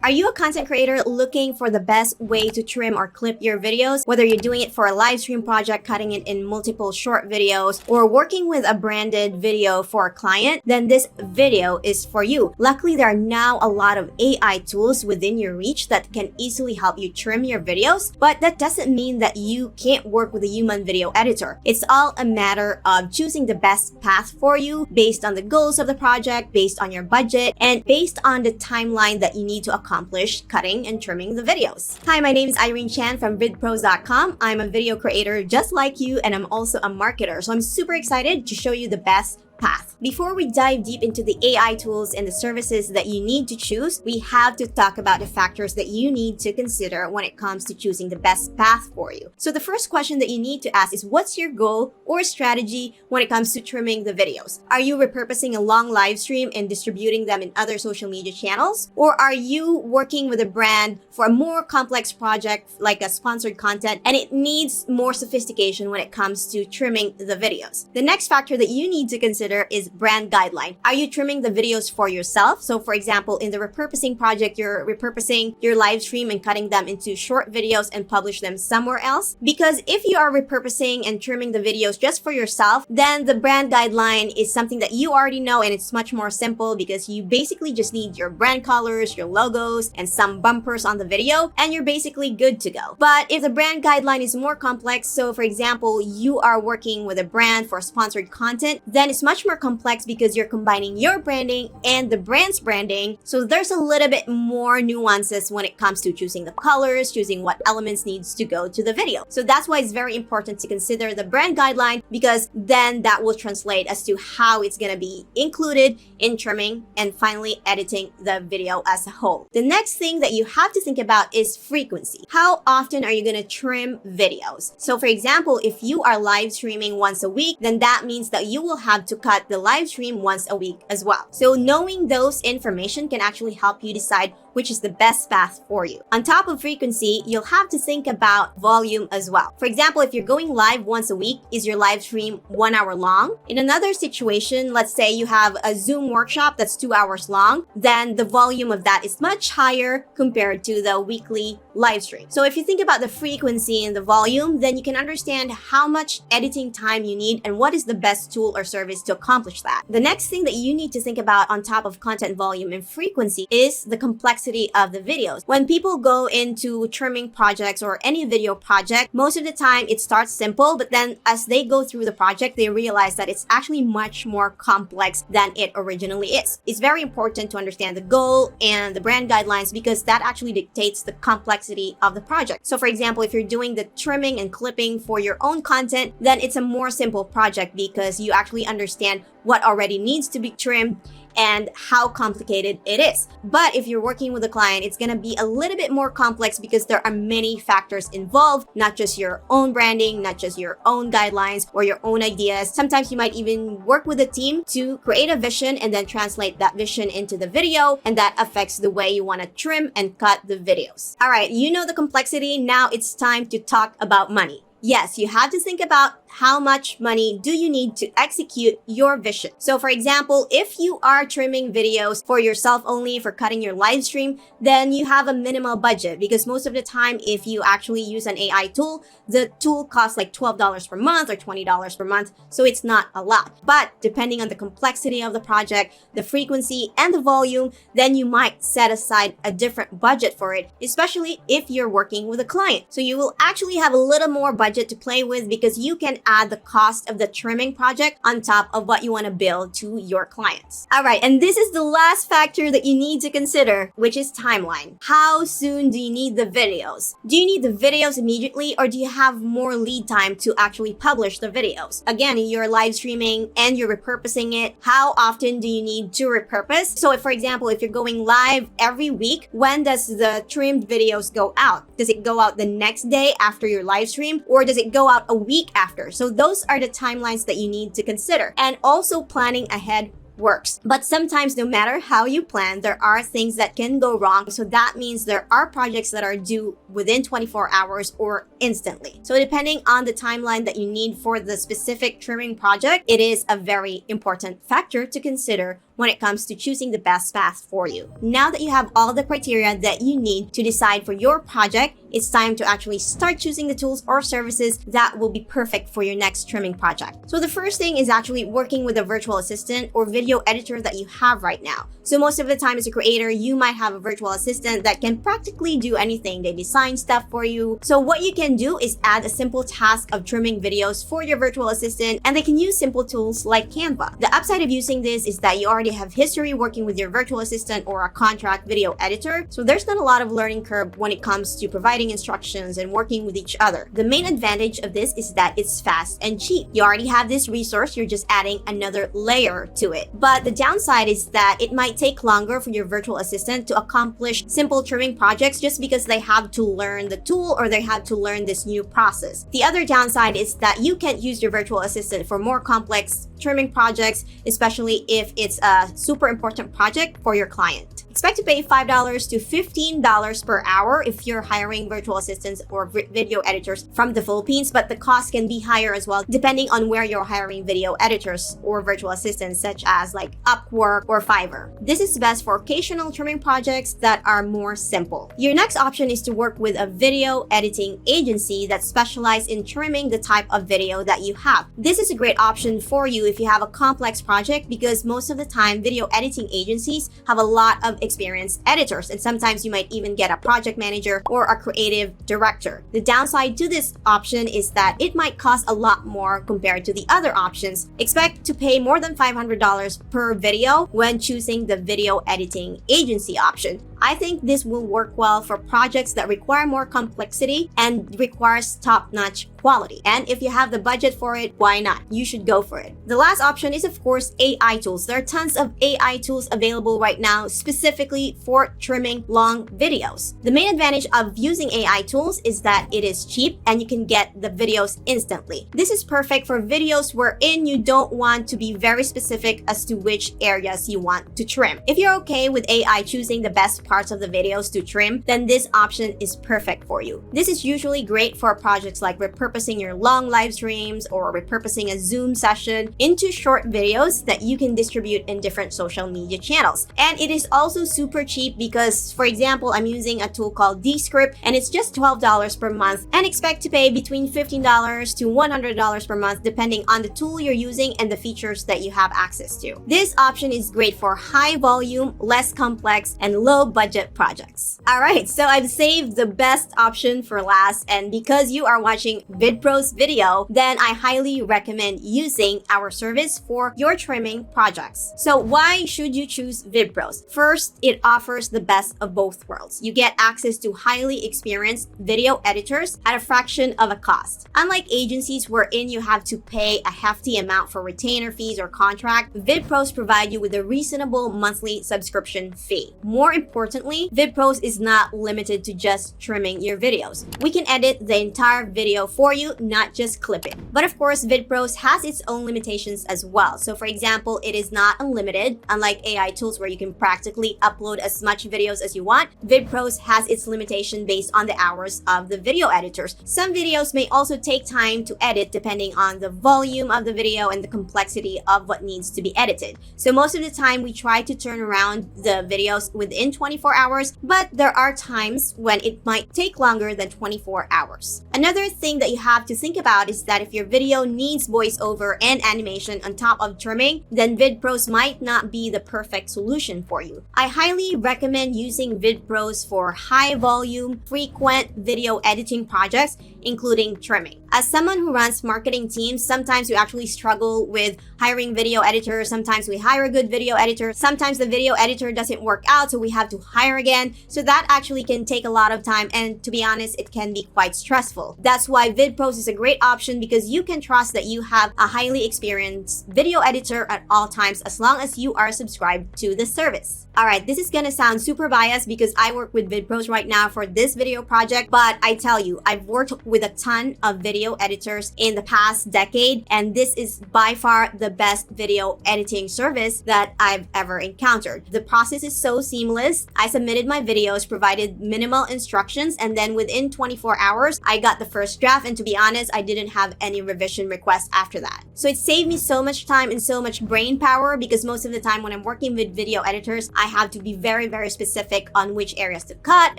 Are you a content creator looking for the best way to trim or clip your videos? Whether you're doing it for a live stream project, cutting it in multiple short videos, or working with a branded video for a client, then this video is for you. Luckily, there are now a lot of AI tools within your reach that can easily help you trim your videos, but that doesn't mean that you can't work with a human video editor. It's all a matter of choosing the best path for you based on the goals of the project, based on your budget, and based on the timeline that you need to accomplish cutting and trimming the videos. Hi, my name is Irene Chan from Vidpros.com. I'm a video creator just like you, and I'm also a marketer. So I'm super excited to show you the best path. Before we dive deep into the AI tools and the services that you need to choose, we have to talk about the factors that you need to consider when it comes to choosing the best path for you. So the first question that you need to ask is, what's your goal or strategy when it comes to trimming the videos? Are you repurposing a long live stream and distributing them in other social media channels? Or are you working with a brand for a more complex project like a sponsored content and it needs more sophistication when it comes to trimming the videos? The next factor that you need to consider is brand guideline. Are you trimming the videos for yourself? So for example, in the repurposing project, you're repurposing your live stream and cutting them into short videos and publish them somewhere else. Because if you are repurposing and trimming the videos just for yourself, then the brand guideline is something that you already know, and it's much more simple because you basically just need your brand colors, your logos, and some bumpers on the video, and you're basically good to go. But if the brand guideline is more complex, so for example, you are working with a brand for sponsored content, then it's much more complex because you're combining your branding and the brand's branding. So there's a little bit more nuances when it comes to choosing the colors, choosing what elements needs to go to the video. So that's why it's very important to consider the brand guideline, because then that will translate as to how it's going to be included in trimming and finally editing the video as a whole. The next thing that you have to think about is frequency. How often are you going to trim videos? So for example, if you are live streaming once a week, then that means that you will have to cut the live stream once a week as well. So knowing those information can actually help you decide which is the best path for you. On top of frequency, you'll have to think about volume as well. For example, if you're going live once a week, is your live stream 1 hour long? In another situation, let's say you have a Zoom workshop that's 2 hours long, then the volume of that is much higher compared to the weekly live stream. So if you think about the frequency and the volume, then you can understand how much editing time you need and what is the best tool or service to accomplish that. The next thing that you need to think about on top of content volume and frequency is the complexity of the videos. When people go into trimming projects or any video project, most of the time it starts simple, but then as they go through the project, they realize that it's actually much more complex than it originally is. It's very important to understand the goal and the brand guidelines because that actually dictates the complexity of the project. So for example, if you're doing the trimming and clipping for your own content, then it's a more simple project because you actually understand what already needs to be trimmed and how complicated it is. But if you're working with a client, it's going to be a little bit more complex because there are many factors involved, not just your own branding, not just your own guidelines or your own ideas. Sometimes you might even work with a team to create a vision and then translate that vision into the video, and that affects the way you want to trim and cut the videos. All right, you know the complexity. Now it's time to talk about money. Yes, you have to think about how much money do you need to execute your vision. So for example, if you are trimming videos for yourself only, for cutting your live stream, then you have a minimal budget because most of the time, if you actually use an AI tool, the tool costs like $12 per month or $20 per month. So it's not a lot. But depending on the complexity of the project, the frequency and the volume, then you might set aside a different budget for it, especially if you're working with a client. So you will actually have a little more budget to play with because you can add the cost of the trimming project on top of what you want to build to your clients. All right, and this is the last factor that you need to consider, which is timeline. How soon do you need the videos? Do you need the videos immediately, or do you have more lead time to actually publish the videos? Again, you're live streaming and you're repurposing it. How often do you need to repurpose? So if, for example, if you're going live every week, when does the trimmed videos go out? Does it go out the next day after your live stream, or does it go out a week after? So those are the timelines that you need to consider. And also planning ahead works. But sometimes no matter how you plan, there are things that can go wrong. So that means there are projects that are due within 24 hours or instantly. So depending on the timeline that you need for the specific trimming project, it is a very important factor to consider when it comes to choosing the best path for you. Now that you have all the criteria that you need to decide for your project, it's time to actually start choosing the tools or services that will be perfect for your next trimming project. So the first thing is actually working with a virtual assistant or video editor that you have right now. So most of the time as a creator, you might have a virtual assistant that can practically do anything. They design stuff for you. So what you can do is add a simple task of trimming videos for your virtual assistant, and they can use simple tools like Canva. The upside of using this is that you already have history working with your virtual assistant or a contract video editor. So there's not a lot of learning curve when it comes to providing instructions and working with each other. The main advantage of this is that it's fast and cheap. You already have this resource, you're just adding another layer to it. But the downside is that it might take longer for your virtual assistant to accomplish simple trimming projects just because they have to learn the tool or they have to learn this new process. The other downside is that you can't use your virtual assistant for more complex trimming projects, especially if it's a super important project for your client. Expect to pay $5 to $15 per hour if you're hiring virtual assistants or video editors from the Philippines, but the cost can be higher as well depending on where you're hiring video editors or virtual assistants, such as like Upwork or Fiverr. This is best for occasional trimming projects that are more simple. Your next option is to work with a video editing agency that specializes in trimming the type of video that you have. This is a great option for you if you have a complex project because most of the time video editing agencies have a lot of experienced editors, and sometimes you might even get a project manager or a creative director. The downside to this option is that it might cost a lot more compared to the other options. Expect to pay more than $500 per video when choosing the video editing agency option. I think this will work well for projects that require more complexity and requires top-notch quality. And if you have the budget for it, why not? You should go for it. The last option is, of course, AI tools. There are tons of AI tools available right now specifically for trimming long videos. The main advantage of using AI tools is that it is cheap and you can get the videos instantly. This is perfect for videos wherein you don't want to be very specific as to which areas you want to trim. If you're okay with AI choosing the best parts of the videos to trim, then this option is perfect for you. This is usually great for projects like repurposing your long live streams or repurposing a Zoom session into short videos that you can distribute in different social media channels. And it is also super cheap because, for example, I'm using a tool called Descript and it's just $12 per month, and expect to pay between $15 to $100 per month depending on the tool you're using and the features that you have access to. This option is great for high volume, less complex, and low budget projects. Alright, so I've saved the best option for last, and because you are watching Vidpros video, then I highly recommend using our service for your trimming projects. So why should you choose Vidpros? First, it offers the best of both worlds. You get access to highly experienced video editors at a fraction of a cost. Unlike agencies wherein you have to pay a hefty amount for retainer fees or contract, Vidpros provide you with a reasonable monthly subscription fee. More importantly, Vidpros is not limited to just trimming your videos. We can edit the entire video for you, not just clip it. But of course, Vidpros has its own limitations as well. So for example, it is not unlimited. Unlike AI tools where you can practically upload as much videos as you want, Vidpros has its limitation based on the hours of the video editors. Some videos may also take time to edit depending on the volume of the video and the complexity of what needs to be edited. So most of the time, we try to turn around the videos within 24 hours, but there are times when it might take longer than 24 hours. Another thing that you have to think about is that if your video needs voiceover and animation on top of trimming, then Vidpros might not be the perfect solution for you. I highly recommend using Vidpros for high volume, frequent video editing projects, including trimming. As someone who runs marketing teams, sometimes we actually struggle with hiring video editors. Sometimes we hire a good video editor. Sometimes the video editor doesn't work out, so we have to hire again. So that actually can take a lot of time, and to be honest, it can be quite stressful. That's why Vidpros is a great option, because you can trust that you have a highly experienced video editor at all times as long as you are subscribed to the service. Alright, this is gonna sound super biased because I work with Vidpros right now for this video project, but I tell you, I've worked with a ton of video video editors in the past decade, and this is by far the best video editing service that I've ever encountered. The process is so seamless. I submitted my videos, provided minimal instructions, and then within 24 hours, I got the first draft, and to be honest, I didn't have any revision requests after that. So it saved me so much time and so much brain power, because most of the time when I'm working with video editors, I have to be very specific on which areas to cut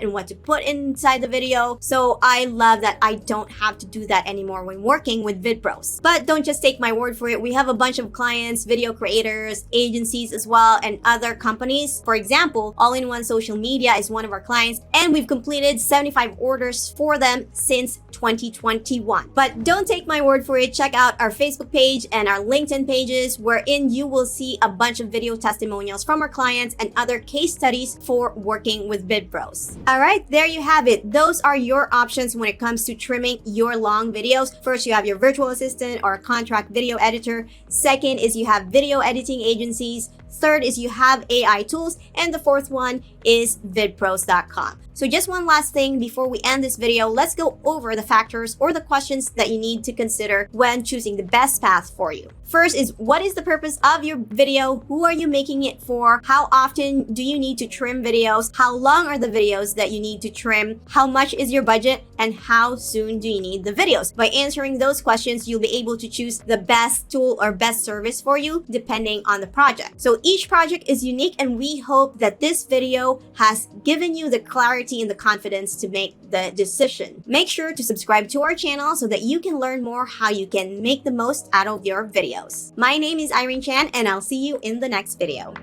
and what to put inside the video. So I love that I don't have to do that anymore when working with Vidpros. But don't just take my word for it. We have a bunch of clients, video creators, agencies as well, and other companies. For example, All-in-One Social Media is one of our clients, and we've completed 75 orders for them since 2021. But don't take my word for it. Check out our Facebook page and our LinkedIn pages, wherein you will see a bunch of video testimonials from our clients and other case studies for working with Vidpros. All right, there you have it. Those are your options when it comes to trimming your long videos. First, you have your virtual assistant or contract video editor. Second is you have video editing agencies. Third is you have AI tools. And the fourth one is vidpros.com. So just one last thing before we end this video, let's go over the factors or the questions that you need to consider when choosing the best path for you. First is, what is the purpose of your video? Who are you making it for? How often do you need to trim videos? How long are the videos that you need to trim? How much is your budget? And how soon do you need the videos? By answering those questions, you'll be able to choose the best tool or best service for you depending on the project. So each project is unique, and we hope that this video has given you the clarity and the confidence to make the decision. Make sure to subscribe to our channel so that you can learn more how you can make the most out of your videos. My name is Irene Chan, and I'll see you in the next video.